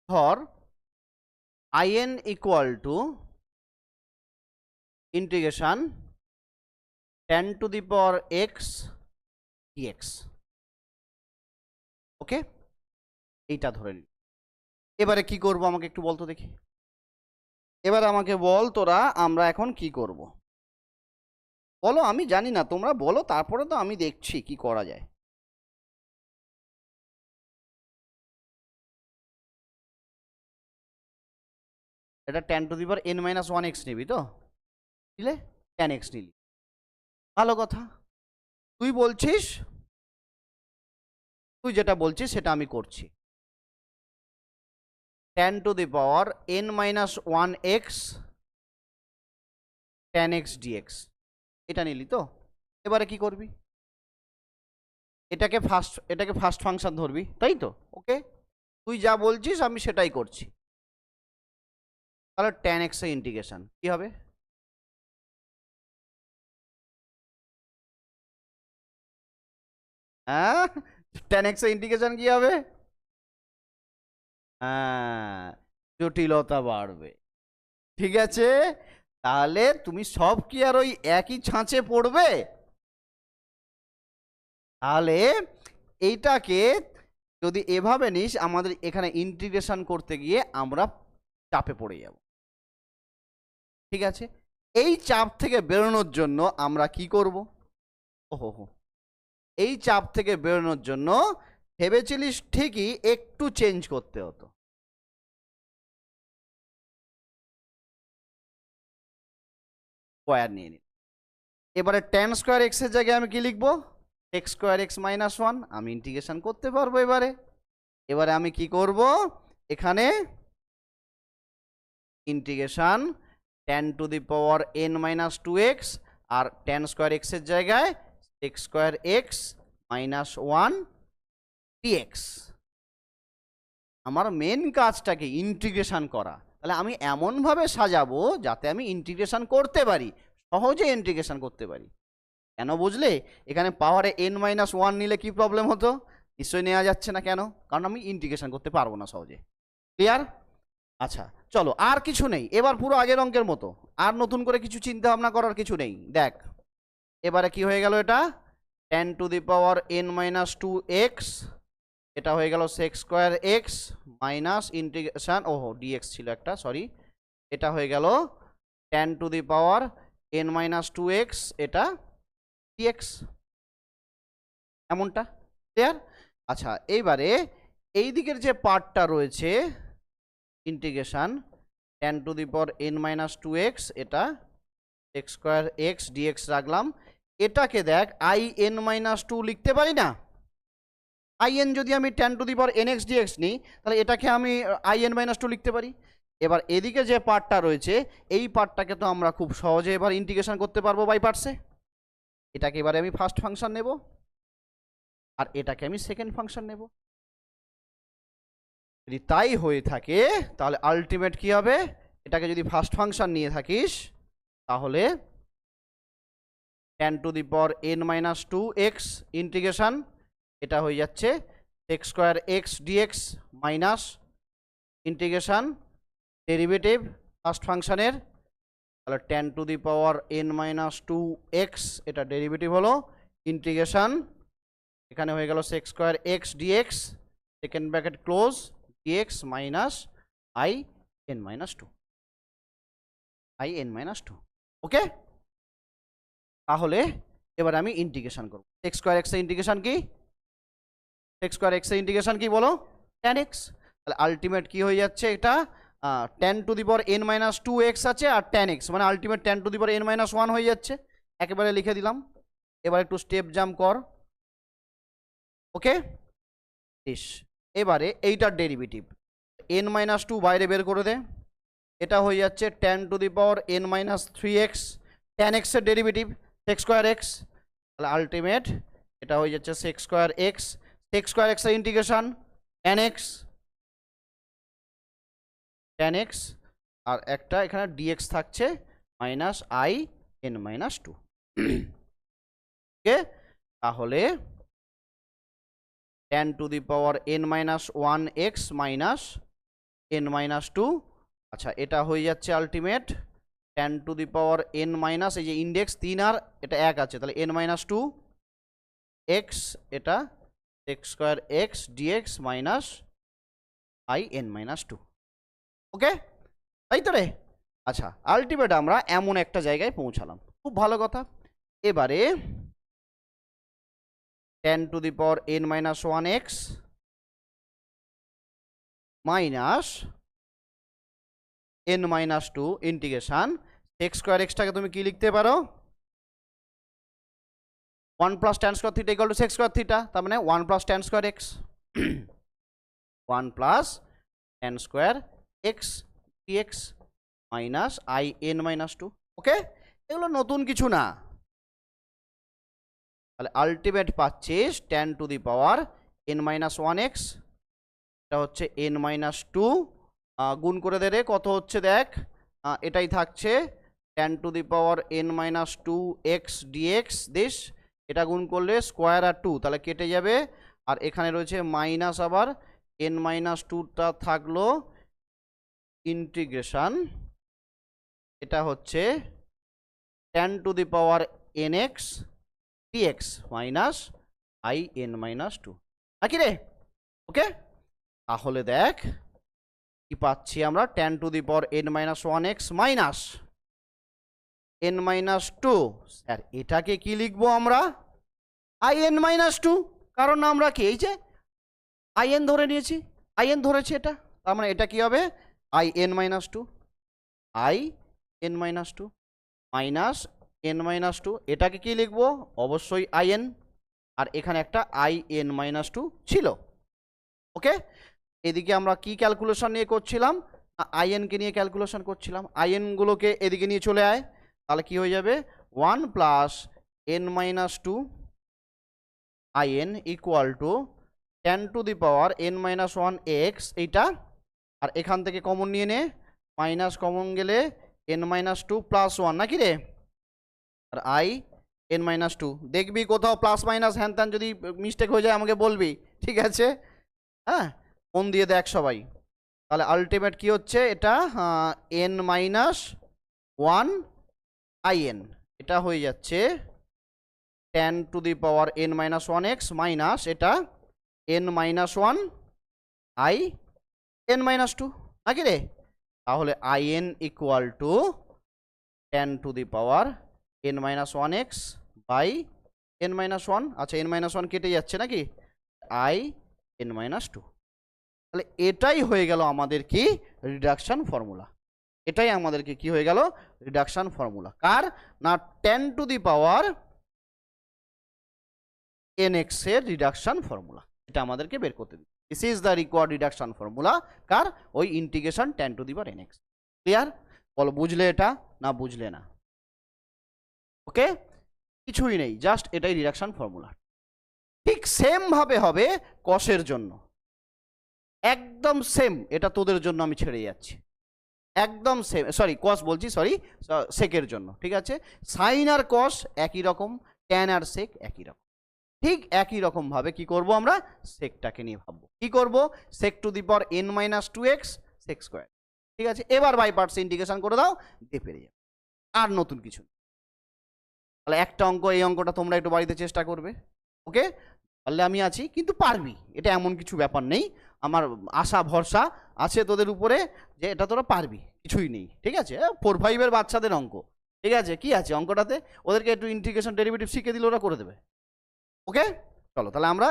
ধর in equal two integration tan to the power x dx। ওকে, এইটা ধরে নিই। এবারে কি করব আমাকে একটু বলতো দেখি। এবারে আমাকে বল তোরা আমরা এখন কি করব, বলো। আমি জানি না, তোমরা বলো, তারপরে তো আমি দেখছি কি করা যায়। এটা tan to the power n minus 1x নিবি তো, নিলে tan x নিলি, ভালো কথা। তুই বলছিস, তুই যেটা বলছিস সেটা আমি করছি। tan to the power n minus 1x tan x dx, এটা নিলি তো। এবারে কি করবি, এটাকে ফার্স্ট ফাংশন ধরবি, তাই তো? ওকে, তুই যা বলছিস আমি সেটাই করছি। তাহলে tan x এর ইন্টিগ্রেশন কি হবে? হ্যাঁ, tan x এর ইন্টিগ্রেশন কি হবে? হ্যাঁ, জটিলতা বাড়বে। ঠিক আছে, তাহলে তুমি সব কি আর ওই একই ছাঁচে পড়বে? তাহলে এইটাকে যদি এভাবে নিস, আমাদের এখানে ইন্টিগ্রেশন করতে গিয়ে আমরা চাপে পড়ে যাব। ঠিক আছে, এই চাপ থেকে বেরোনোর জন্য আমরা কি করব? ওহো, এই চাপ থেকে বেরোনোর জন্য ভেবেছিলিস ঠিকই, একটু চেঞ্জ করতে হতো। স্কোয়ার নিয়ে নিন। এবারে tan স্কোয়ার এক্স এর জায়গায় আমি কি লিখবো? x square x minus 1। আমি ইন্টিগ্রেশন করতে পারবো। এবারে আমি কি করব, এখানে integration tan to the power n minus 2x, আর tan স্কোয়ার এক্স এর জায়গায় x square x minus 1 dx। আমার মেন কাজটাকে ইন্টিগ্রেশন করা, তাহলে আমি এমনভাবে সাজাবো যাতে আমি ইন্টিগ্রেশন করতে পারি, সহজে ইন্টিগ্রেশন করতে পারি। কেন বুঝলে? এখানে পাওয়ারে n মাইনাস 1 নিলে কি প্রবলেম হতো? নিশ্চয়ই নেওয়া যাচ্ছে না। কেন? কারণ আমি ইন্টিগ্রেশন করতে পারবো না সহজে। ক্লিয়ার? আচ্ছা চলো, আর কিছু নেই, এবার পুরো আগের অঙ্কের মতো, আর নতুন করে কিছু চিন্তা ভাবনা করার কিছু নেই। দেখ এবারে কি হয়ে গেল, এটা tan to the power n minus 2x, এটা হয়ে গেল sec square x minus integration, ওহো dx ছিল একটা, সরি। এটা হয়ে গেল tan to the power n minus 2x, এটা dx, এমনটা। ক্লিয়ার? আচ্ছা, এইবারে এই দিকের যে পার্টটা রয়েছে integration tan to the power n minus 2x, এটা x স্কোয়ার এক্স dx রাখলাম। এটাকে দেখ i n মাইনাস 2 লিখতে পারি না? in যদি আমি tan to the power nx dx নিই, তাহলে এটাকে আমি i n মাইনাস 2 লিখতে পারি। এবার এদিকে যে পার্টটা রয়েছে, এই পার্টটাকে তো আমরা খুব সহজে এবার ইন্টিগ্রেশন করতে পারবো বাই পার্টসে। এটাকে এবারে আমি ফার্স্ট ফাংশন নেব, আর এটাকে আমি সেকেন্ড ফাংশন নেব। যদি তাই হয়ে থাকে তাহলে আলটিমেট কি হবে? এটাকে যদি ফার্স্ট ফাংশন নিয়ে থাকিস, তাহলে tan to the power n minus 2x integration, এটা হয়ে যাচ্ছে x square x dx minus integration derivative first ফাংশনের, তাহলে tan to the power n minus 2x, এটা ডেরিভেটিভ হলো ইন্টিগ্রেশন, এখানে হয়ে গেল sec square x dx second bracket close dx minus i n minus 2, i n minus 2। Okay, তাহলে এবার আমি ইন্টিগ্রেশন করব। sec স্কোয়ার এক্স এর ইন্টিগ্রেশন কি? sec স্কোয়ার এক্স এর ইন্টিগ্রেশন কি বলো? tan x। তাহলে আলটিমেট কি হয়ে যাচ্ছে, এটা tan to the power n minus 2x আছে, আর tan x মানে ultimate tan to the power n minus 1 হয়ে যাচ্ছে। একেবারে লিখে দিলাম। এবার একটু স্টেপ জাম্প কর। ওকে, এবারে এইটার ডেরিভেটিভ n মাইনাস 2 বাইরে বের করে দে, এটা হয়ে যাচ্ছে tan to the power n minus 3x, tan x এর ডেরিভেটিভ sec স্কোয়ার এক্স, তাহলে আলটিমেট এটা হয়ে যাচ্ছে sec square x, sec square x এর ইন্টিগ্রেশন tan x, আর একটা এখানে dx থাকছে minus i n minus 2। Okay, তাহলে tan to the power n minus 1x minus n minus two. আচ্ছা, এটা হয়ে যাচ্ছে ultimate tan to the power n minus, এই যে ইন্ডেক্স 3 আর এটা 1 আছে, তাহলে n মাইনাস টু এক্স, এটা X square x dx minus I N minus two. Okay, তাই তো রে? আচ্ছা, আলটিমেট আমরা এমন একটা জায়গায় পৌঁছালাম, খুব ভালো কথা। এবারে tan to the power n minus one x minus n minus two integration X square এক্সটাকে তুমি কি লিখতে পারো? 1 plus tan square theta equal to sec square theta, তার মানে 1 plus tan square X 1 plus tan square x dx minus I N minus two. Okay, এগুলো নতুন কিছু না। তাহলে আলটিমেট পাচ্ছিস tan to the power n minus one X, এটা হচ্ছে n মাইনাস টু, গুণ করে দে রে, কত হচ্ছে দেখ, এটাই থাকছে tan to the power n minus two x dx this, এটা গুণ করলে স্কোয়ার আর টু তাহলে কেটে যাবে, আর এখানে রয়েছে মাইনাস, আবার n মাইনাস টুটা থাকলো ইন্টিগ্রেশন, এটা হচ্ছে tan to the power N x dx minus I N minus two, নাকি রে? ওকে, তাহলে দেখ কি পাচ্ছি আমরা, tan to the power n minus one x minus n minus two, sir এটাকে কি লিখবো আমরা? আই এন মাইনাস টু, কারণ আমরা কি এই যে আই এন ধরে নিয়েছি, আই এন ধরেছি এটা, তার মানে এটা কি হবে? I N minus two, I N minus two minus n minus two, এটাকে কি লিখবো? অবশ্যই আই এন, আর এখানে একটা আই এন মাইনাস টু ছিল। ওকে, এদিকে আমরা কি ক্যালকুলেশন নিয়ে করছিলাম? আই এনকে নিয়ে ক্যালকুলেশন করছিলাম। আই এনগুলোকে এদিকে নিয়ে চলে আয়, তাহলে কি হয়ে যাবে? 1 plus n minus two I n equal to tan to the power n minus one x, এইটা, আর এখান থেকে কমন নিয়ে নে, মাইনাস কমন গেলে n minus two plus one, নাকি রে? আর আই এন মাইনাস টু, দেখবি কোথাও প্লাস মাইনাস হ্যান ত্যান যদি মিস্টেক হয়ে যায় আমাকে বলবি, ঠিক আছে? হ্যাঁ, মন দিয়ে দেখ সবাই। তাহলে আলটিমেট কি হচ্ছে এটা? n minus one I n, এটা হয়ে যাচ্ছে tan to the power n minus one x minus এটা n minus one I N minus two, নাকি রে? তাহলে I n equal to tan to the power n minus one x by n minus one, আচ্ছা n minus one কেটে যাচ্ছে নাকি, I N minus two. তাহলে এটাই হয়ে গেল আমাদের কি? Reduction formula. এটাই আমাদেরকে কি হয়ে গেল? Reduction formula. কার না? Tan to the power N X এর রিডাকশন ফর্মুলা, এটা আমাদেরকে বের করতে দিই। This is the required reduction formula, কার? ওই integration tan to the power N X. Clear? বলো, বুঝলে এটা না বুঝলে না? ওকে, কিছুই নেই, জাস্ট এটাই রিডাকশন ফর্মুলা। ঠিক সেম ভাবে হবে কসের জন্য, একদম সেম। এটা তোদের জন্য আমি ছেড়ে যাচ্ছি, একদম সেম, সরি কস বলছি, সরি সেকের জন্য, ঠিক আছে? সাইন আর কস একই রকম, ট্যান আর সেক একই রকম, ঠিক একই রকম ভাবে কি করব আমরা? সেকটাকে নিয়ে ভাববো। কি করব? Sec to the power n minus two X sec square, ঠিক আছে? এবার বাই পার্টস ইন্টিগ্রেশন করে দাও, দিয়ে পেরে যাবে, আর নতুন কিছু। তাহলে একটা অঙ্ক, এই অঙ্কটা তোমরা একটু বাড়িতে চেষ্টা করবে, ওকে? পারলে আমি আছি, কিন্তু পারবি, এটা এমন কিছু ব্যাপার নেই, আমার আশা ভরসা আছে তোদের উপরে যে এটা তোরা পারবি, কিছুই নেই, ঠিক আছে? 4-5 বাচ্চাদের অঙ্ক, ঠিক আছে? কি আছে অঙ্কটাতে? ওদেরকে একটু ইন্টিগ্রেশন ডেরিভেটিভ শিখে দিলে ওরা করে দেবে। ওকে, চলো তাহলে আমরা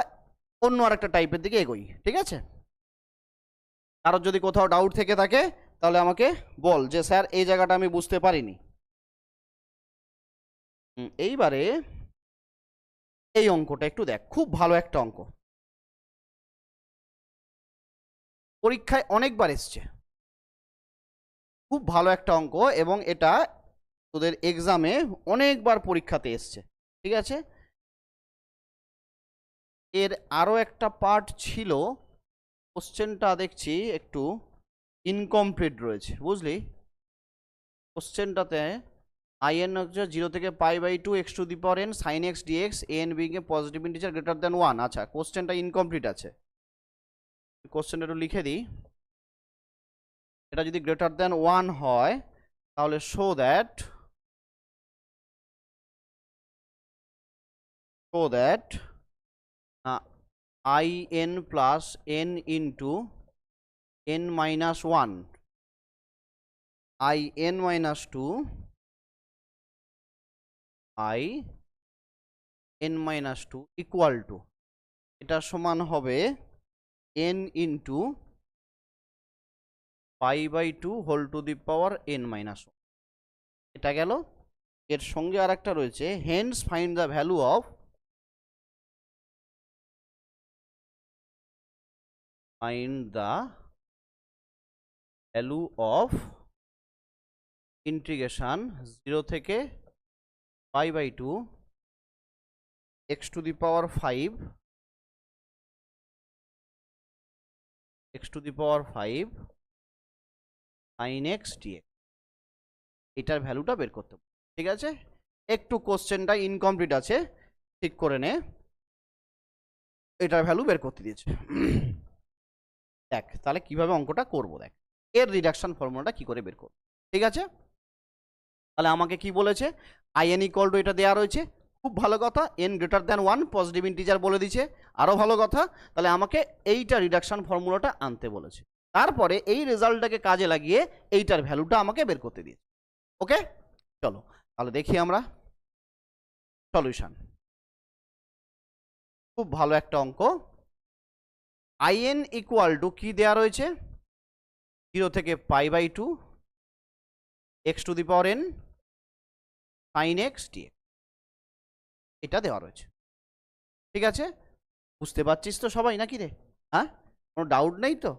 অন্য আরেকটা টাইপের দিকে এগোই, ঠিক আছে? কারোর যদি কোথাও ডাউট থেকে থাকে তাহলে আমাকে বল যে স্যার এই জায়গাটা আমি বুঝতে পারিনি। এইবারে এই অঙ্কটা একটু দেখ, খুব ভালো একটা অঙ্ক, পরীক্ষায় অনেকবার এসছে, খুব ভালো একটা অঙ্ক, এবং এটা তোদের এক্সামে অনেকবার পরীক্ষাতে এসছে, ঠিক আছে? এর আরও একটা পার্ট ছিল, কোশ্চেনটা দেখছি একটু ইনকমপ্লিট রয়েছে, বুঝলি? কোশ্চেনটাতে আই এন হচ্ছে 0 থেকে π/2 x to the power n sin x dx, a n being a positive integer greater than 1। আচ্ছা, কোশ্চেনটা ইনকমপ্লিট আছে, কোশ্চেনটা একটু লিখে দিই। এটা যদি গ্রেটার দ্যান 1 হয় তাহলে show that in plus n into n minus 1 in minus 2 in minus 2 equal to এটা সমান হবে n into π/2 whole to the power n minus 1। এটা গেল। এর সঙ্গে আর একটা রয়েছে, hence find the value of integration 0 থেকে π/2 x to the power 5 sin x dx। এটার ভ্যালুটা বের করতে হবে। ঠিক আছে, একটু কোশ্চেনটা ইনকমপ্লিট আছে, ঠিক করে নে। এটার ভ্যালু বের করতে দিয়েছে। দেখ তাহলে কিভাবে অঙ্কটা করব, দেখ এর রিডাকশন ফর্মুলাটা কি করে বের করব। ঠিক আছে, তাহলে আমাকে কি বলেছে, in ইকুয়াল টু এটা দেওয়া রয়েছে, খুব ভালো কথা। n greater than 1 positive integer বলে দিয়েছে, আরও ভালো কথা। তাহলে আমাকে এইটা রিডাকশন ফর্মুলাটা আনতে বলেছে, তারপরে এই রেজাল্টটাকে কাজে লাগিয়ে এইটার ভ্যালুটা আমাকে বের করতে দিয়েছে। ওকে, চলো তাহলে দেখি আমরা সলিউশন। খুব ভালো একটা অঙ্ক। in ইকুয়াল টু কি দেওয়া রয়েছে, 0 থেকে π/2 x to the power n sin x dx, এটা দেওয়া রয়েছে। ঠিক আছে, বুঝতে পারছিস তো সবাই নাকি রে? হ্যাঁ, কোনো ডাউট নেই তো?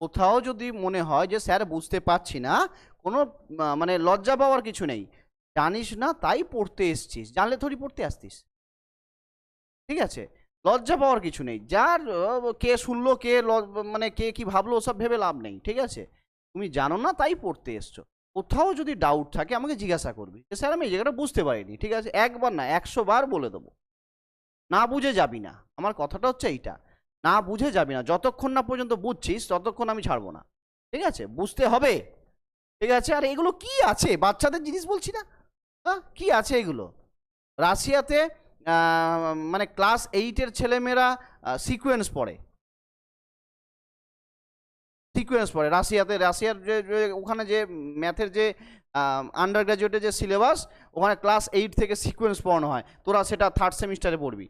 কোথাও যদি মনে হয় যে স্যার বুঝতে পারছি না, কোনো মানে লজ্জা পাওয়ার কিছু নেই। জানিস না তাই পড়তে এসছিস, জানলে থোড়ি পড়তে আসতিস। ঠিক আছে, লজ্জা পাওয়ার কিছু নেই। যার কে শুনলো, কে মানে কে কি ভাবলো, ওসব ভেবে লাভ নেই। ঠিক আছে, তুমি জানো না তাই পড়তে এসছো। কোথাও যদি ডাউট থাকে আমাকে জিজ্ঞাসা করবি যে স্যার আমি এই জায়গাটা বুঝতে পারিনি। ঠিক আছে, একবার না 100 বার বলে দেবো, না বুঝে যাবি না। আমার কথাটা হচ্ছে এইটা, না বুঝে যাবি না। যতক্ষণ না পর্যন্ত বুঝছিস ততক্ষণ আমি ছাড়বো না। ঠিক আছে, বুঝতে হবে। ঠিক আছে, আর এগুলো কি আছে, বাচ্চাদের জিনিস বলছি না, হ্যাঁ কি আছে এগুলো? রাশিয়াতে মানে ক্লাস 8-এর ছেলেমেয়েরা সিকোয়েন্স পড়ে, রাশিয়ার যে ওখানে যে ম্যাথের যে আন্ডার গ্র্যাজুয়েটের যে সিলেবাস, ওখানে ক্লাস 8 থেকে সিকোয়েন্স পড়ানো হয়। তোরা সেটা 3rd সেমিস্টারে পড়বি,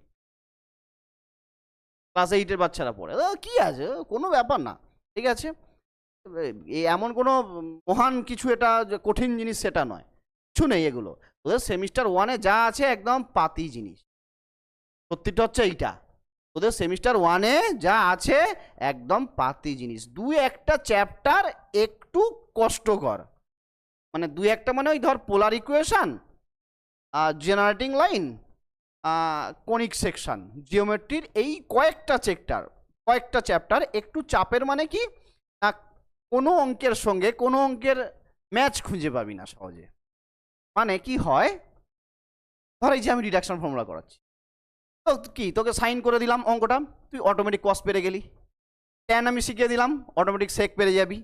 ক্লাস 8-এর বাচ্চারা পড়ে। কি আছে, কোনো ব্যাপার না। ঠিক আছে, এমন কোনো মহান কিছু, এটা কঠিন জিনিস সেটা নয়, কিছু নেই এগুলো। তোদের সেমিস্টার 1-এ যা আছে একদম পাতি জিনিস। সত্যিটা হচ্ছে এইটা, তোদের সেমিস্টার 1-এ যা আছে একদম পাতি জিনিস। 2-একটা চ্যাপ্টার একটু কষ্টকর, মানে 2-একটা মানে ওই ধর polar equation, generating line, conic section, জিওমেট্রির এই কয়েকটা চ্যাপ্টার একটু চাপের। মানে কি, কোনো অঙ্কের সঙ্গে কোনো অঙ্কের ম্যাচ খুঁজে পাবি না সহজে। মানে কি হয়, ধর এই যে আমি রিডাকশন ফর্মুলা করাচ্ছি, তো কি তোকে সাইন করে দিলাম অঙ্কটা, তুই অটোমেটিক কস পেরে গেলি। ট্যান আমি শিখিয়ে দিলাম, অটোমেটিক সেক পেরে যাবি।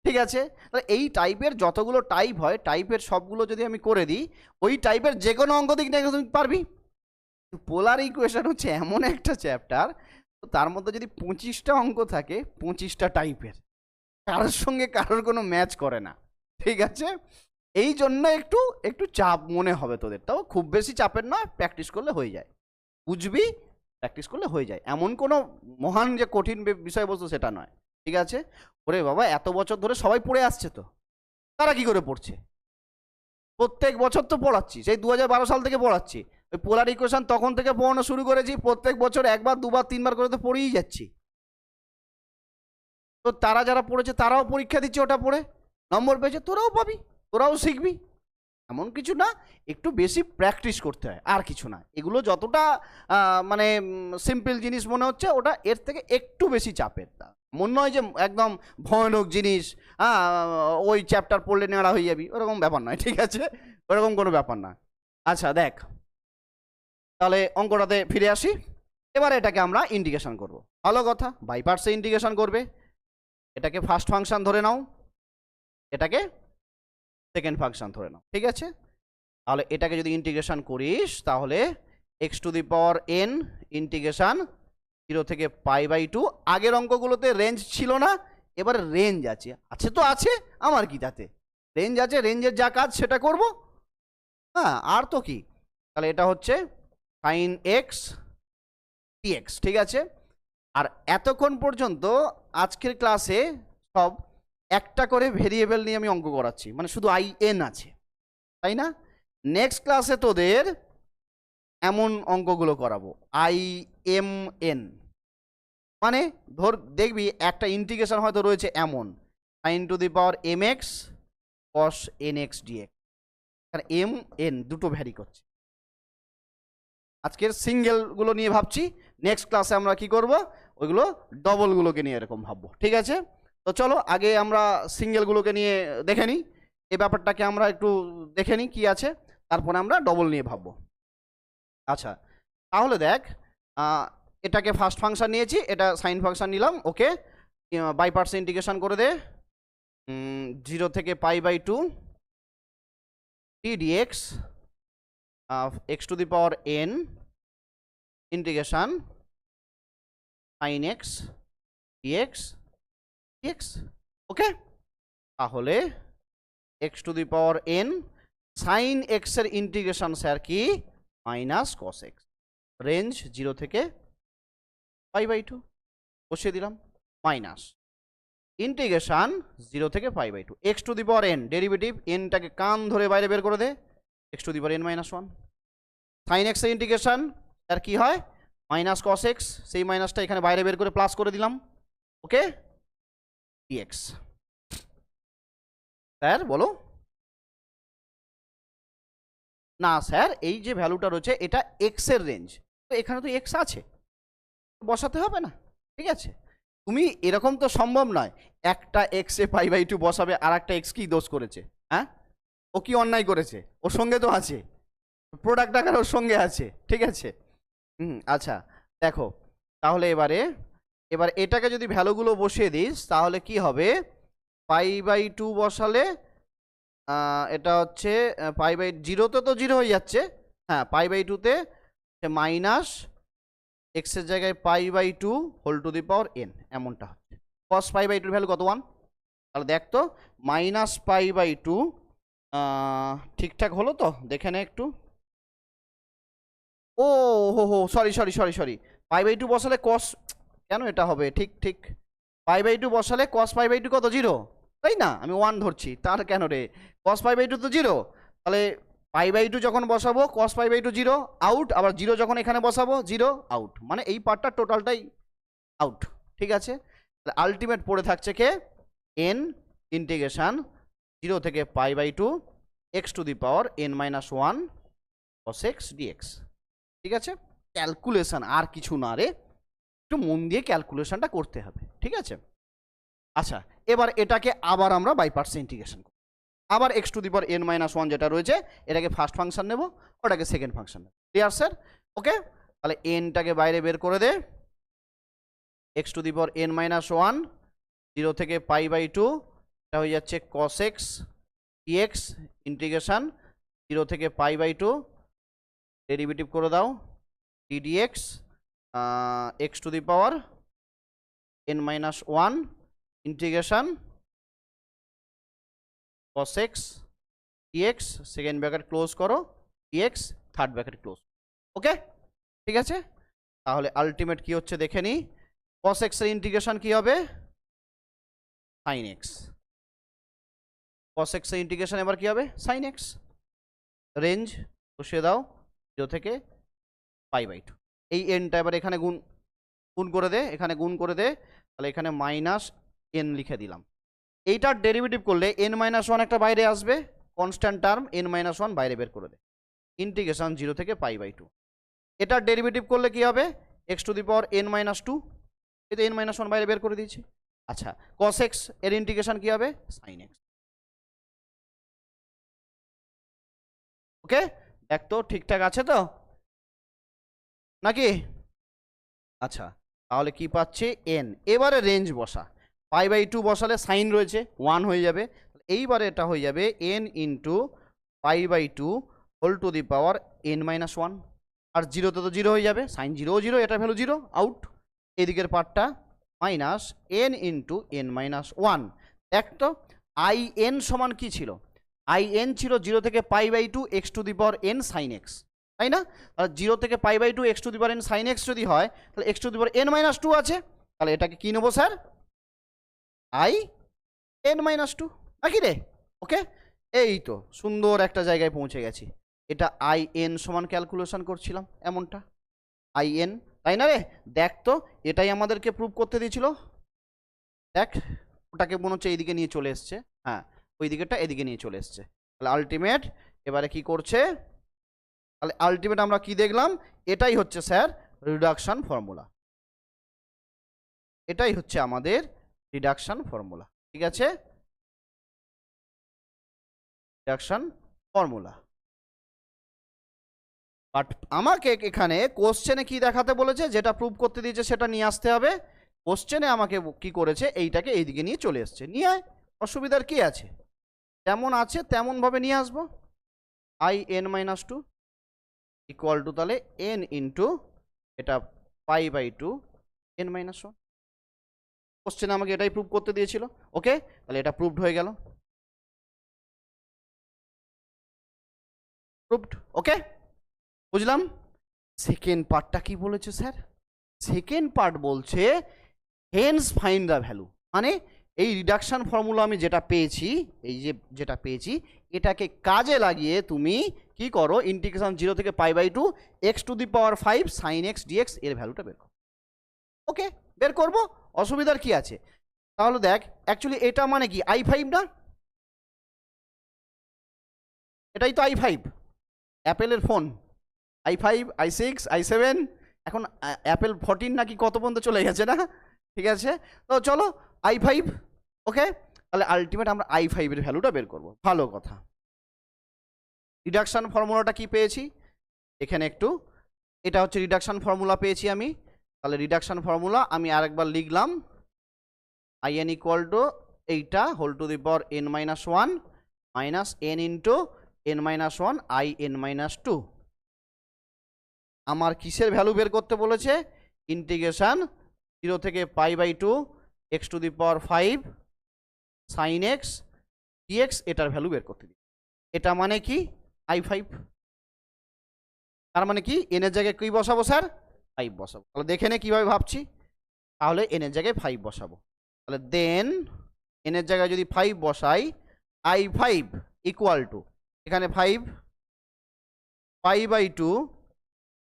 ঠিক আছে, তাহলে এই টাইপের যতগুলো টাইপ হয়, টাইপের সবগুলো যদি আমি করে দিই, ওই টাইপের যে কোনো অঙ্ক দিক না তুমি পারবি। পোলার ইকুয়েশন হচ্ছে এমন একটা চ্যাপ্টার, তো তার মধ্যে যদি 25টা অঙ্ক থাকে, 25টা টাইপের, কারোর সঙ্গে কারোর কোনো ম্যাচ করে না। ঠিক আছে, এই জন্য একটু চাপ মনে হবে তোদের, তাও খুব বেশি চাপের নয়, প্র্যাকটিস করলে হয়ে যায়। বুঝবি, প্র্যাকটিস করলে হয়ে যায়, এমন কোনো মহান যে কঠিন বিষয়বস্তু সেটা নয়। ঠিক আছে, ওরে বাবা এত বছর ধরে সবাই পড়ে আসছে, তো তারা কি করে পড়ছে? প্রত্যেক বছর তো পড়াচ্ছি, সেই 2012 সাল থেকে পড়াচ্ছি। ওই পোলার ইকুয়েশন তখন থেকে পড়ানো শুরু করেছি, প্রত্যেক বছর 1বার 2বার 3বার করে তো পড়েই যাচ্ছি। তো তারা যারা পড়েছে তারাও পরীক্ষা দিচ্ছে, ওটা পড়ে নম্বর পেয়েছে, তোরাও পাবি, তোরাও শিখবি। এমন কিছু না, একটু বেশি প্র্যাকটিস করতে হয়, আর কিছু না। এগুলো যতটা মানে সিম্পল জিনিস মনে হচ্ছে, ওটা এর থেকে একটু বেশি চাপের। মনে নয় যে একদম ভয়ানক জিনিস, ওই চ্যাপ্টার পড়লে নেড়া হয়ে যাবি, ওরকম ব্যাপার নয়। ঠিক আছে, ওরকম কোনো ব্যাপার না। আচ্ছা দেখ, তাহলে অঙ্কটাতে ফিরে আসি। এবারে এটাকে আমরা ইন্টিগ্রেশন করব। ভালো কথা, বাই পার্টসে ইন্টিগ্রেশন করবে। এটাকে ফার্স্ট ফাংশন ধরে নাও, এটাকে সেকেন্ড ফাংশন ধরে নাও, ঠিক আছে। তাহলে এটাকে যদি ইন্টিগ্রেশন করিস তাহলে x two the power N integration 0 থেকে π/2। আগের অঙ্কগুলোতে রেঞ্জ ছিল না, এবার রেঞ্জ আছে, আছে তো আছে, আমার কি তাতে, রেঞ্জ আছে, রেঞ্জের যা কাজ সেটা করব, হ্যাঁ, আর তো কি। তাহলে এটা হচ্ছে sin x dx, ঠিক আছে। আর এতক্ষণ পর্যন্ত আজকের ক্লাসে সব একটা করে ভেরিয়েবল নিয়ে আমি অঙ্ক করাচ্ছি, মানে শুধু in আছে, তাই না? নেক্সট ক্লাসে তোদের এমন অঙ্কগুলো করাবো imn, মানে ধর দেখবি একটা ইন্টিগ্রেশন হয়তো রয়েছে এমন sin to the power mx cos nx dx, আর এম এন দুটো ভ্যারি করছে। আজকের সিঙ্গেলগুলো নিয়ে ভাবছি, নেক্সট ক্লাসে আমরা কি করব, ওইগুলো ডবলগুলোকে নিয়ে এরকম ভাববো, ঠিক আছে। তো চলো আগে আমরা সিঙ্গেলগুলোকে নিয়ে দেখে নিই, এই ব্যাপারটাকে আমরা একটু দেখে নিই কী আছে, তারপরে আমরা ডবল নিয়ে ভাববো। আচ্ছা, তাহলে দেখ, এটাকে ফার্স্ট ফাংশন নিয়েছি, এটা সাইন ফাংশন নিলাম, ওকে। বাই পার্টস ইন্টিগ্রেশন করে দে, 0 থেকে π/2 t dx x to the power n integration sin x dx dx, ওকে। তাহলে x to the power n sin x এর ইন্টিগ্রেশন স্যার কি, মাইনাস cos x, রেঞ্জ 0 থেকে π/2 বসিয়ে দিলাম, মাইনাস ইন্টিগ্রেশন 0 থেকে π/2 x to the power n derivative, nটাকে কান ধরে বাইরে বের করে দে, x to the power n minus 1 sin x এর ইন্টিগ্রেশন তার কি হয়, মাইনাস cos x, সেই মাইনাসটা এখানে বাইরে বের করে প্লাস করে দিলাম, ওকে, dx। স্যার বলো না স্যার, এই যে ভ্যালুটা রয়েছে এটা x এর রেঞ্জ, তো এখানে তো x আছে, বসাতে হবে না, ঠিক আছে। তুমি এরকম তো সম্ভব নয় একটা x এ π/2 বসাবে আর একটা x কি দোষ করেছে, হ্যাঁ, ও কি অন্যায় করেছে, ওর সঙ্গে তো আছে, প্রোডাক্ট আকার ওর সঙ্গে আছে, ঠিক আছে। আচ্ছা দেখো, তাহলে এবার এটাকে যদি ভ্যালুগুলো বসিয়ে দিস তাহলে কি হবে, π/2 বসালে এটা হচ্ছে π/0তে তো 0 হয়ে যাচ্ছে, হ্যাঁ, π/2তে মাইনাস এক্স এর জায়গায় π/2 whole to the power n, এমনটা হচ্ছে। cos π/2 ভ্যালু কত, 1, তাহলে দেখ তো মাইনাস π/2 ঠিকঠাক হলো তো, দেখে নে একটু। ও হো সরি সরি সরি সরি, π/2 বসালে cos, কেন এটা হবে, ঠিক ঠিক, π/2 বসালে cos π/2 কত, 0, তাই না, আমি 1 ধরছি, তার কেন রে, cos π/2 তো 0, তাহলে π/2 যখন বসাবো cos π/2 0 আউট, আবার 0 যখন এখানে বসাবো 0 আউট, মানে এই পার্টটা টোটালটাই আউট, ঠিক আছে। তাহলে আলটিমেট পড়ে থাকছে কে, n ইন্টিগ্রেশন 0 থেকে π/2 x to the power n minus 1 cos x dx, ঠিক আছে। ক্যালকুলেশন আর কিছু না রে, একটু মন দিয়ে ক্যালকুলেশনটা করতে হবে, ঠিক আছে। আচ্ছা, এবার এটাকে আবার আমরা বাই পার্টস ইন্টিগ্রেশন করব, আবার x to the power n minus 1 যেটা রয়েছে এটাকে ফার্স্ট ফাংশন নেব, ওটাকে সেকেন্ড ফাংশন নেব, ক্লিয়ার স্যার, ওকে। তাহলে nটাকে বাইরে বের করে দে, x to the power n minus 1 0 থেকে π/2, এটা হয়ে যাচ্ছে cos x dx ইন্টিগ্রেশন 0 থেকে π/2, ডেরিভেটিভ করে দাও d dx x to the power n minus 1 integration cos x dx, second bracket close করো, dx থার্ড ব্র্যাকেট ক্লোজ, ওকে, ঠিক আছে। তাহলে আলটিমেট কি হচ্ছে দেখে নি, cos x এর ইন্টিগ্রেশন কি হবে, sin x, cos x এর ইন্টিগ্রেশন এবার কি হবে, sin x, রেঞ্জ বসিয়ে দাও 0 থেকে π/2, এই nটা এবার এখানে গুণ করে দে, এখানে গুণ করে দে, তাহলে এখানে মাইনাস n লিখে দিলাম। এইটার ডেরিভেটিভ করলে n মাইনাস 1 একটা বাইরে আসবে, কনস্ট্যান্ট টার্ম n মাইনাস 1 বাইরে বের করে দে, ইন্টিগ্রেশন 0 থেকে π/2, এটার ডেরিভেটিভ করলে কি হবে, x to the power n minus 2, এতে n মাইনাস 1 বাইরে বের করে দিয়েছি। আচ্ছা, cos x এর ইন্টিগ্রেশন কি হবে, sin x, ওকে। দেখ তো ঠিকঠাক আছে তো নাকি, আচ্ছা, তাহলে কি পাচ্ছি n, এবারে রেঞ্জ বসা, π/2 বসালে সাইন রয়েছে 1 হয়ে যাবে, এইবারে এটা হয়ে যাবে n into π/2 whole to the power n-1, আর জিরোতে তো জিরো হয়ে যাবে, সাইন জিরো জিরো, এটা ভ্যালু জিরো, আউট। এদিকের পার্টটা মাইনাস n ইন্টু n-1। দেখ তো in সমান কি ছিল, in ছিল 0 থেকে π/2 x to the power n sine x, তাই না? আর 0 থেকে π/2 x to the power n sine x যদি হয়, তাহলে x to the power n-2 আছে, তাহলে এটাকে কি নেবো স্যার, in-2, নাকি রে? ওকে, এই তো সুন্দর একটা জায়গায় পৌঁছে গেছি। এটা in সমান ক্যালকুলেশন করছিলাম এমনটা, in, তাই না রে? দেখ তো এটাই আমাদেরকে প্রুভ করতে দিয়েছিল, দেখ ওটাকে মনে হচ্ছে এইদিকে নিয়ে চলে এসছে, হ্যাঁ ওই দিকেটা এদিকে নিয়ে চলে এসছে। তাহলে আলটিমেট এবারে কি করছে, তাহলে আলটিমেট আমরা কি দেখলাম, এটাই হচ্ছে স্যার রিডাকশন ফর্মুলা, এটাই হচ্ছে আমাদের রিডাকশন ফর্মুলা, ঠিক আছে, রিডাকশন ফর্মুলা। বাট আমাকে এখানে কোশ্চেনে কি দেখাতে বলেছে, যেটা প্রুভ করতে দিয়েছে সেটা নিয়ে আসতে হবে। কোশ্চেনে আমাকে কি করেছে, এইটাকে এইদিকে নিয়ে চলে এসছে, নিয়ে আয়, অসুবিধার কি আছে, যেমন আছে তেমনভাবে নিয়ে আসবো। in-2 ইকুয়াল টু তাহলে n ইন্টু এটা π/2 n-1। কোশ্চেনে আমাকে এটাই প্রুভ করতে দিয়েছিল, ওকে, তাহলে এটা প্রুভড হয়ে গেল, প্রুভড, ওকে, বুঝলাম। সেকেন্ড পার্টটা কি বলেছে স্যার, সেকেন্ড পার্ট বলছে হেন্স ফাইন্ড দ্য ভ্যালু, মানে এই রিডাকশন ফর্মুলা আমি যেটা পেয়েছি, এই যে যেটা পেয়েছি, এটাকে কাজে লাগিয়ে তুমি কি করো, ইন্টিগ্রেশন 0 থেকে π/2 x to the power 5 sine x dx এর ভ্যালুটা বের করো। ওকে, বের করব, অসুবিধার কি আছে? তাহলে দেখ অ্যাকচুয়ালি এটা মানে কি i5 না, এটাই তো i5, অ্যাপেলের ফোন i5, i6, i7, এখন অ্যাপেল 14 নাকি কত পর্যন্ত চলে গেছে না, ঠিক আছে, তো চলো i5, ওকে, তাহলে আলটিমেট আমরা i5 এর ভ্যালুটা বের করব, ভালো কথা। রিডাকশন ফর্মুলাটা কি পেয়েছি এখানে একটু, এটা হচ্ছে রিডাকশন ফর্মুলা পেয়েছি আমি, তাহলে রিডাকশন ফর্মুলা আমি আরেকবার লিখলাম, in ইকুয়াল টু এইটা whole to the power n-1 minus n into n-1 in-2। আমার কিসের ভ্যালু বের করতে বলেছে, ইন্টিগ্রেশন 0 থেকে π/2 x to the power 5 sine x dx, এটার ভ্যালু বের করতে দিই। এটা মানে কি i5, তার মানে কি n এর জায়গায় কি বসাবো স্যার, 5 বসাবো। তাহলে দেখে নে কীভাবে ভাবছি, তাহলে n এর জায়গায় 5 বসাবো, তাহলে দেন n এর জায়গায় যদি 5 বসাই, i5 ইকুয়াল টু এখানে 5 π/2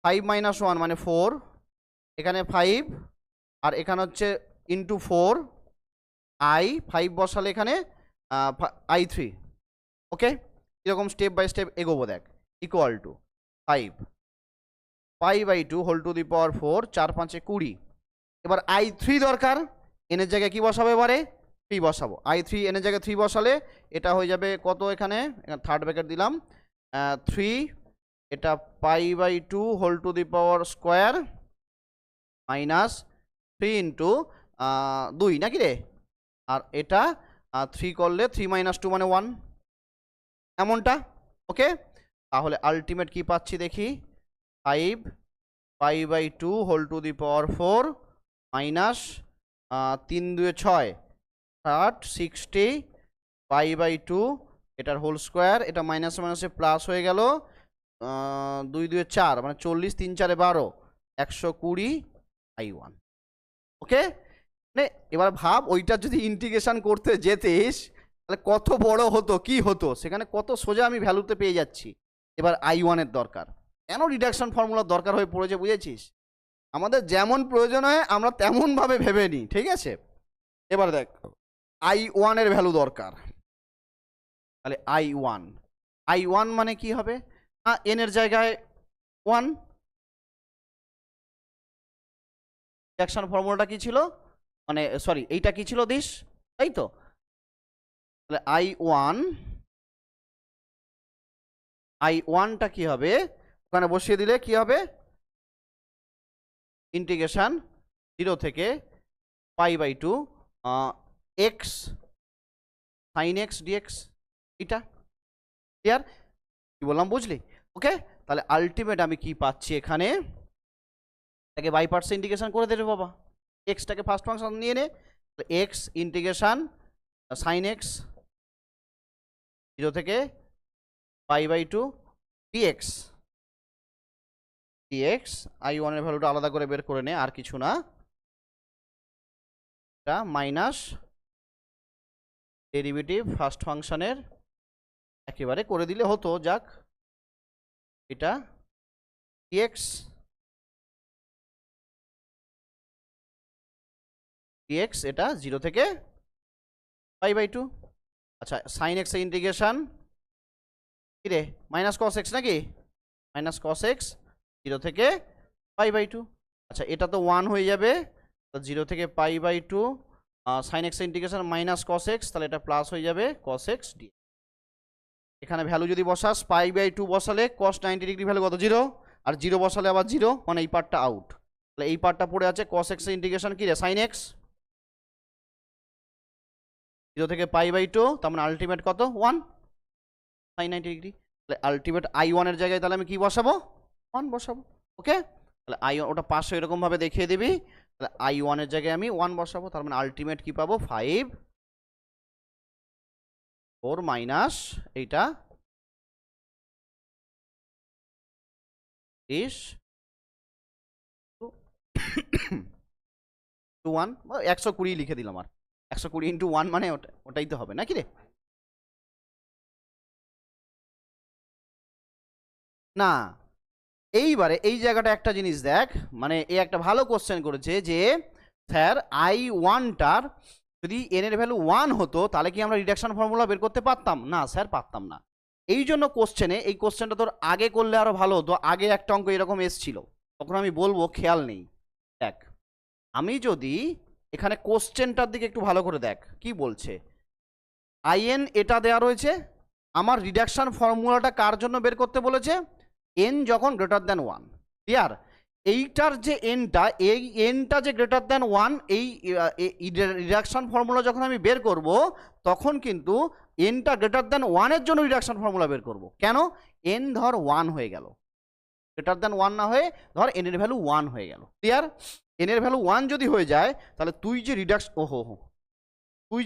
5 - 1 মানে 4, এখানে 5 আর এখানে হচ্ছে ইন্টু 4, i5 বসালে এখানে i3, ওকে, এরকম স্টেপ বাই স্টেপ এগোবো, দেখ equal to 5 π/2 whole to the power 4, 4 5 20। এবার i3 দরকার, n এর জায়গায় কি বসাবো, এবারে 3 বসাবো, i3 n এর জায়গায় 3 বসালে এটা হয়ে যাবে কত, এখানে থার্ড ব্র্যাকেট দিলাম 3, এটা π/2 whole to the power square minus 3 into 2 নাকি রে, আর এটা 3 করলে 3 - 2 মানে 1, এমনটা, ওকে। তাহলে আলটিমেট কি পাচ্ছি দেখি, 5 π/2 whole to the power 4 minus 3 2 6 60 π/2 এটার হোল স্কোয়ার, এটা মাইনাসে মাইনাসে প্লাস হয়ে গেল, 2 2 4 মানে 40, 3 4 12, 120 i1, ওকে। মানে এবার ভাব ওইটা যদি ইন্টিগ্রেশন করতে যেতিস তাহলে কত বড় হতো, কি হতো, সেখানে কত সোজা আমি ভ্যালুতে পেয়ে যাচ্ছি। এবার i1 এর দরকার, কেন রিডাকশন ফর্মুলার দরকার হয়ে পড়েছে বুঝেছিস, আমাদের যেমন প্রয়োজন হয় আমরা তেমনভাবে ভেবে নিই, ঠিক আছে। এবার দেখ i1 এর ভ্যালু দরকার, তাহলে i1 মানে কি হবে, n এর জায়গায় 1, রিডাকশন ফর্মুলাটা কি ছিল, মানে সরি এইটা কি ছিল দিস, তাই তো, তাহলে i1টা কি হবে, ওখানে বসিয়ে দিলে কি হবে, ইন্টিগ্রেশন 0 থেকে π/2 x সাইন এক্স ডিএক্স। এটা ক্লিয়ার? কি বললাম বুঝলি? ওকে, তাহলে আলটিমেট আমি কি পাচ্ছি এখানে, এটাকে বাই পার্টস ইন্টিগ্রেশন করে দেবে বাবা, এক্সটাকে ফার্স্ট ফাংশন নিয়ে নে, এক্স ইন্টিগ্রেশন সাইন এক্স 0 থেকে π/2 ডিএক্স। ডিএক্স i1 এর ভ্যালুটা আলাদা করে বের করে নে, আর কিছু না, এটা মাইনাস ডেরিভেটিভ ফার্স্ট ফাংশনের একেবারে করে দিলে হতো, যাক এটা ডিএক্স ডিএক্স এটা 0 থেকে π/2। আচ্ছা সাইন এক্স এর ইন্টিগ্রেশন কি রে, মাইনাস কস এক্স নাকি, মাইনাস কস এক্স 0 থেকে π/2। আচ্ছা এটা তো 1 হয়ে যাবে, 0 থেকে π/2 sine x integration minus cos x, তাহলে এটা প্লাস হয়ে যাবে কস এক্স ডি। এখানে ভ্যালু যদি বসাস π/2 বসালে cos 90 ডিগ্রি ভ্যালু কত 0, আর 0 বসালে আবার 0, মানে এই পার্টটা আউট, তাহলে এই পার্টটা পড়ে আছে cos x এর ইন্টিগ্রেশন কি রে sin x 0 থেকে π/2, তার মানে আলটিমেট কত 1 sin 90 ডিগ্রি। তাহলে আলটিমেট i1 এর জায়গায় তাহলে আমি কি বসাবো 1 বসাবো। ওকে, তাহলে i1 ওটা পাশে এরকম ভাবে দেখিয়ে দিবি, তাহলে i1 এর জায়গায় আমি 1 বসাবো, তার মানে আলটিমেট কি পাবো 5 4 মাইনাস এইটা ইস 1 120 লিখে দিলাম, আর 120 ইন্টু 1 মানে ওটাই তো হবে নাকি রে? না, এইবারে এই জায়গাটা একটা জিনিস দেখ, মানে এই একটা ভালো কোশ্চেন করেছে যে স্যার i1টার যদি n এর ভ্যালু 1 হতো তাহলে কি আমরা রিডাকশন ফর্মুলা বের করতে পারতাম? না স্যার পারতাম না। এই জন্য কোশ্চেনে, এই কোশ্চেনটা তোর আগে করলে আরো ভালো হতো, আগে একটা অঙ্ক এরকম এসছিল, তখন আমি বলবো খেয়াল নেই। দেখ আমি যদি এখানে কোশ্চেনটার দিকে একটু ভালো করে দেখ কি বলছে, in এটা দেয়া রয়েছে, আমার রিডাকশন ফর্মুলাটা কার জন্য বের করতে বলেছে, n যখন গ্রেটার দ্যান 1। ক্লিয়ার? এইটার যে nটা, এই nটা যে গ্রেটার দ্যান 1, এই রিডাকশন ফর্মুলা যখন আমি বের করব তখন কিন্তু nটা গ্রেটার দ্যান 1 এর জন্য রিডাকশন ফর্মুলা বের করব। কেন? n ধর 1 হয়ে গেল, গ্রেটার দ্যান 1 না হয়ে ধর n এর ভ্যালু 1 হয়ে গেল। ক্লিয়ার? n এর ভ্যালু 1 যদি হয়ে যায় তাহলে তুই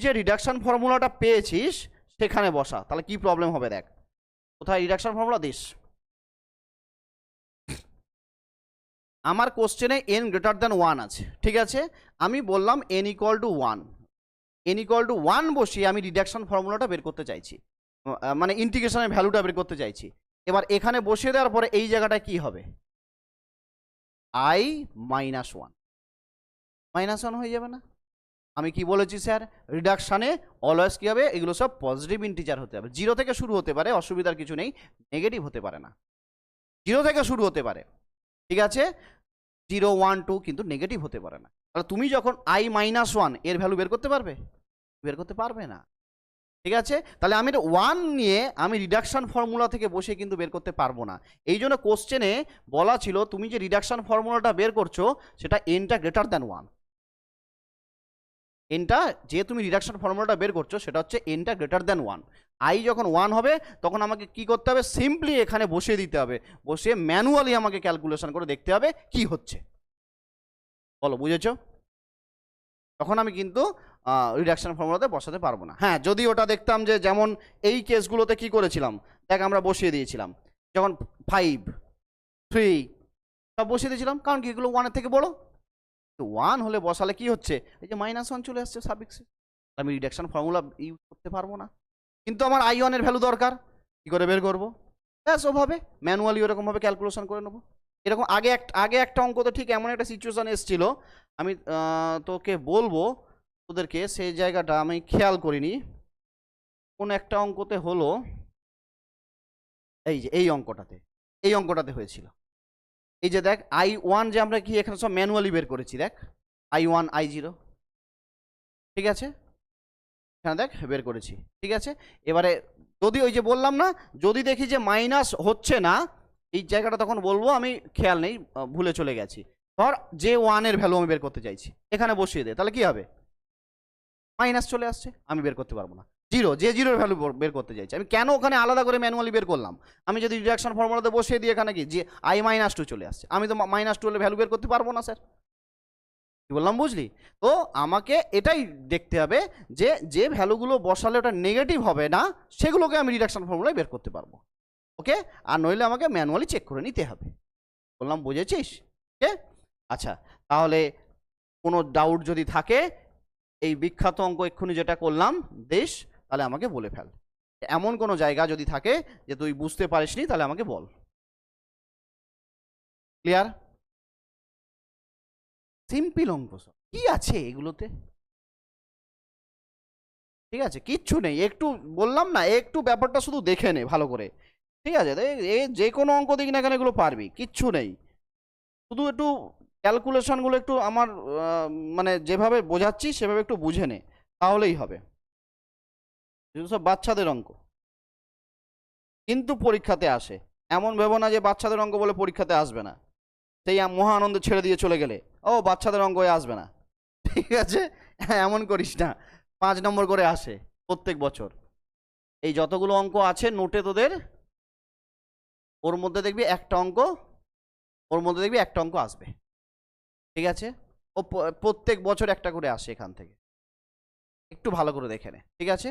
যে রিডাকশন ফর্মুলাটা পেয়েছিস সেখানে বসা, তাহলে কি প্রবলেম হবে দেখ, কোথায় রিডাকশন ফর্মুলা দিস, আমার কোশ্চেনে n গ্রেটার দ্যান 1 আছে, ঠিক আছে, আমি বললাম n equal to 1, n equal to 1 বসিয়ে আমি রিডাকশন ফর্মুলাটা বের করতে চাইছি, মানে ইন্টিগ্রেশনের ভ্যালুটা বের করতে চাইছি। এবার এখানে বসিয়ে দেওয়ার পরে এই জায়গাটা কি হবে, i মাইনাস 1 হয়ে যাবে না? আমি কি বলেছি স্যার, রিডাকশানে অলওয়েজ কী হবে, এগুলো সব পজিটিভ ইন্টিজার হতে হবে, 0 থেকে শুরু হতে পারে, অসুবিধার কিছু নেই, নেগেটিভ হতে পারে না, 0 থেকে শুরু হতে পারে, ঠিক আছে, 0 1 2, কিন্তু নেগেটিভ হতে পারে না। তাহলে তুমি যখন i মাইনাস 1 এর ভ্যালু বের করতে পারবে? বের করতে পারবে না, ঠিক আছে, তাহলে আমি 1 নিয়ে আমি রিডাকশন ফর্মুলা থেকে বসে কিন্তু বের করতে পারবো না। এই জন্য কোশ্চেনে বলা ছিল তুমি যে রিডাকশন ফর্মুলাটা বের করছো সেটা nটা গ্রেটার দ্যান 1, nটা যে তুমি রিডাকশন ফর্মুলাটা বের করছো সেটা হচ্ছে nটা গ্রেটার দ্যান 1। i যখন 1 হবে তখন আমাকে কি করতে হবে, সিম্পলি এখানে বসিয়ে দিতে হবে, বসিয়ে ম্যানুয়ালি আমাকে ক্যালকুলেশন করে দেখতে হবে কি হচ্ছে, বলো বুঝেছো? তখন আমি কিন্তু রিডাকশন ফর্মুলাতে বসাতে পারবো না। হ্যাঁ, যদি ওটা দেখতাম যে যেমন এই কেসগুলোতে কি করেছিলাম দেখ, আমরা বসিয়ে দিয়েছিলাম যখন 5 3 সব বসিয়ে দিয়েছিলাম, কারণ কি এগুলো 1 এর থেকে বড়, 1 হলে বসালে কি হচ্ছে, এই যে -1 চলে আসছে সাফিক্সে, আমি রিডাকশন ফর্মুলা ইউজ করতে পারবো না। কিন্তু আমার i1 এর ভ্যালু দরকার, কি করে বের করবো, ব্যাস ওভাবে ম্যানুয়ালি ওরকমভাবে ক্যালকুলেশন করে নেবো। এরকম আগে একটা অঙ্কতে ঠিক এমন একটা সিচুয়েশন এসেছিল, আমি তোকে বলবো তোদেরকে, সেই জায়গাটা আমি খেয়াল করিনি, কোন একটা অঙ্কতে হলো, এই যে এই অঙ্কটাতে হয়েছিল, এই যে দেখ i1 যে আমরা কি এখানে সব ম্যানুয়ালি বের করেছি, দেখ i1 i0, ঠিক আছে, এখানে দেখ বের করেছি, ঠিক আছে। এবারে যদি ওই যে বললাম না, যদি দেখি যে মাইনাস হচ্ছে না এই জায়গাটা, তখন বলবো আমি খেয়াল নেই, ভুলে চলে গেছি, ধর যে 1 এর ভ্যালু আমি বের করতে চাইছি, এখানে বসিয়ে দে, তাহলে কি হবে, মাইনাস চলে আসছে, আমি বের করতে পারবো না। জিরো, যে জিরোর ভ্যালু বের করতে চাইছি। আমি কেন ওখানে আলাদা করে ম্যানুয়ালি বের করলাম? আমি যদি রিডাকশন ফর্মুলাতে বসিয়ে দিই এখানে কি যে i-2 চলে আসছে, আমি তো -2 হলে ভ্যালু বের করতে পারবো না স্যার। কি বললাম বুঝলি? তো আমাকে এটাই দেখতে হবে যে যে ভ্যালুগুলো বসালে ওটা নেগেটিভ হবে না সেগুলোকে আমি রিডাকশন ফর্মুলায় বের করতে পারবো। ওকে, আর নইলে আমাকে ম্যানুয়ালি চেক করে নিতে হবে। বললাম বুঝেছিস? ওকে, আচ্ছা, তাহলে কোনো ডাউট যদি থাকে এই বিখ্যাত অঙ্ক এক্ষুনি যেটা করলাম দেশ, তাহলে আমাকে বলে ফেল। এমন কোনো জায়গা যদি থাকে যে তুই বুঝতে পারিসনি তাহলে আমাকে বল। ক্লিয়ার? সিম্পল অঙ্ক সব, কি আছে এগুলোতে? ঠিক আছে, কিচ্ছু নেই, একটু বললাম না, একটু ব্যাপারটা শুধু দেখে নে ভালো করে। ঠিক আছে, এ যে কোনো অঙ্ক দেখি না কেন এগুলো পারবি, কিচ্ছু নেই। শুধু একটু ক্যালকুলেশনগুলো একটু আমার মানে যেভাবে বোঝাচ্ছি সেভাবে একটু বুঝে নে, তাহলেই হবে। এগুলো সব বাচ্চাদের অঙ্ক, কিন্তু পরীক্ষাতে আসে। এমন ভেবো না যে বাচ্চাদের অঙ্ক বলে পরীক্ষাতে আসবে না, সেই মহা আনন্দে ছেড়ে দিয়ে চলে গেলে ও বাচ্চাদের অঙ্ক আসবে না। ঠিক আছে, হ্যাঁ এমন করিস না, 5 নম্বর করে আসে প্রত্যেক বছর। এই যতগুলো অঙ্ক আছে নোটে তোদের, ওর মধ্যে দেখবি একটা অঙ্ক, ওর মধ্যে দেখবি একটা অঙ্ক আসবে। ঠিক আছে, ও প্রত্যেক বছর একটা করে আসে এখান থেকে, একটু ভালো করে দেখে নে। ঠিক আছে।